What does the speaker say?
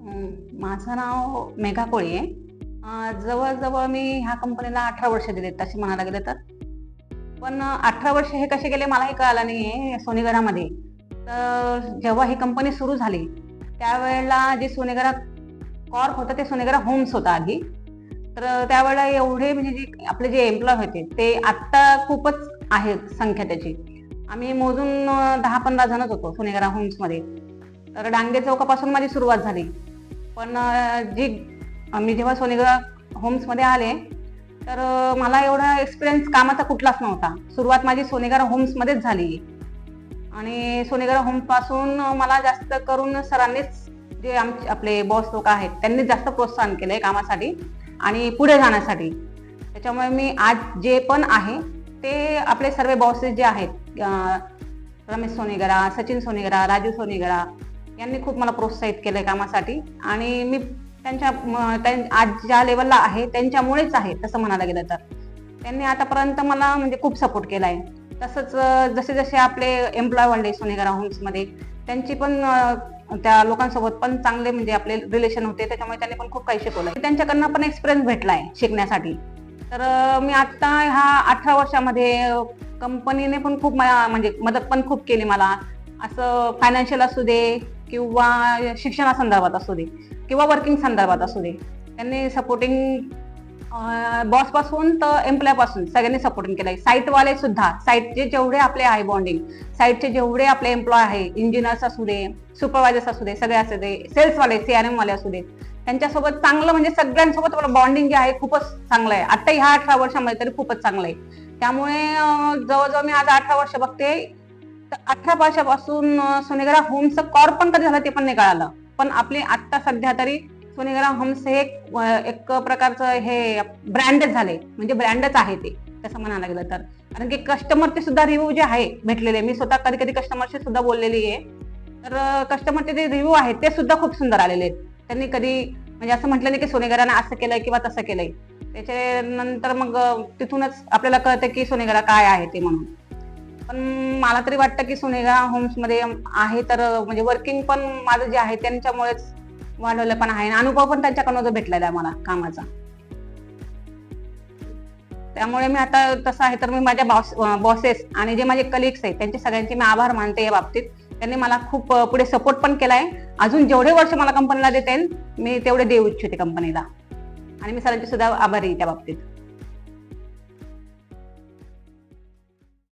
माझं नाव मेघा कोळी आहे. जवळजवळ मी ह्या कंपनीला 18 वर्ष दिलेत तसे म्हणायला गेलं तर. पण 18 वर्ष हे कसे गेले मलाही कळालं नाहीये सोनेगरामध्ये. तर जेव्हा ही कंपनी सुरू झाली त्यावेळेला जे सोनेगरा कॉर्प होतं ते सोनेगरा होम्स होता आधी. तर त्यावेळेला एवढे म्हणजे जे आपले जे एम्प्लॉय होते ते आत्ता खूपच आहेत संख्या त्याची. आम्ही मोजून 10-15 जणच होतो सोनेगरा होम्समध्ये. तर डांगे चौकापासून माझी सुरुवात झाली. पण मी जेव्हा सोनेगरा होम्समध्ये आले तर मला एवढा एक्सपिरियन्स कामाचा कुठलाच नव्हता. सुरुवात माझी सोनेगरा होम्समध्येच झाली आणि सोनेगरा होम्सपासून मला जास्त करून सरांनीच जे आपले बॉस लोक आहेत त्यांनीच जास्त प्रोत्साहन केलंय कामासाठी आणि पुढे जाण्यासाठी. त्याच्यामुळे मी आज जे पण आहे ते आपले सर्व बॉसेस जे आहेत रमेश सोनेगरा, सचिन सोनेगरा, राजू सोनेगरा यांनी खूप मला प्रोत्साहित केलंय कामासाठी आणि मी आज ज्या लेवलला आहे त्यांच्यामुळेच आहे तसं म्हणायला गेलं तर. त्यांनी आतापर्यंत मला म्हणजे खूप सपोर्ट केलाय. तसंच जसे जसे आपले एम्प्लॉय वाढले सोनेगरा होम्समध्ये त्यांची पण त्या लोकांसोबत पण चांगले म्हणजे आपले रिलेशन होते. त्याच्यामुळे त्यांनी पण खूप काही शिकवलंय. त्यांच्याकडनं पण एक्सपिरियन्स भेटलाय शिकण्यासाठी. तर मी आता ह्या 18 वर्षामध्ये कंपनीने पण खूप म्हणजे मदत पण खूप केली मला. असं फायनान्शियल असू दे किंवा शिक्षणासंदर्भात असू दे किंवा वर्किंग संदर्भात असू दे, त्यांनी सपोर्टिंग बॉस पासून तर एम्प्लॉय पासून सगळ्यांनी सपोर्टिंग केलंय. साईटवाले सुद्धा, साईटचे जेवढे आपले आहे बॉन्डिंग, साईटचे जेवढे आपले एम्प्लॉय आहे, इंजिनियर्स असू दे, सुपरवायझर्स असू दे, सगळे असू दे, सेल्सवाले, CRM वाले असू दे, त्यांच्यासोबत चांगलं म्हणजे सगळ्यांसोबत बॉन्डिंग जे आहे खूपच चांगलं आहे. आता ह्या 18 वर्षामध्ये तरी खूपच चांगलं आहे. त्यामुळे जवळजवळ मी आज 18 वर्ष बघते. 18 वर्षापासून सोनेगरा होम्सचं कॉर्प पण कधी झालं ते पण नाही कळालं. पण आपली आता सध्या तरी सोनेगरा होम्स हे एक प्रकारचं हे ब्रँडच झाले, म्हणजे ब्रँडच आहे ते तसं म्हणायला गेलं तर. कारण की कस्टमरचे सुद्धा रिव्ह्यू जे आहे भेटलेले, मी स्वतः कधी कधी कस्टमरशी सुद्धा बोललेली आहे. तर कस्टमरचे जे रिव्ह्यू आहेत ते सुद्धा खूप सुंदर आलेले आहेत. त्यांनी कधी म्हणजे असं म्हटलं नाही की सोनेगराने असं केलंय किंवा तसं केलंय. त्याच्यानंतर मग तिथूनच आपल्याला कळतं की सोनेगरा काय आहे ते म्हणून. पण मला तरी वाटतं की सोनेगरा होम्समध्ये आहे तर म्हणजे वर्किंग पण माझं जे आहे त्यांच्यामुळेच वाढवलं पण आहे आणि अनुभव पण त्यांच्याकडून भेटलेला आहे मला कामाचा. त्यामुळे मी आता तसं आहे तर मी माझ्या बॉसेस आणि जे माझे कलिग्स आहेत त्यांचे सगळ्यांचे मी आभार मानते या बाबतीत. त्यांनी मला खूप पुढे सपोर्ट पण केलाय. अजून जेवढे वर्ष मला कंपनीला देता येईल मी तेवढे देऊ इच्छिते कंपनीला आणि मी सरांची सुद्धा आभारी आहे त्या बाबतीत.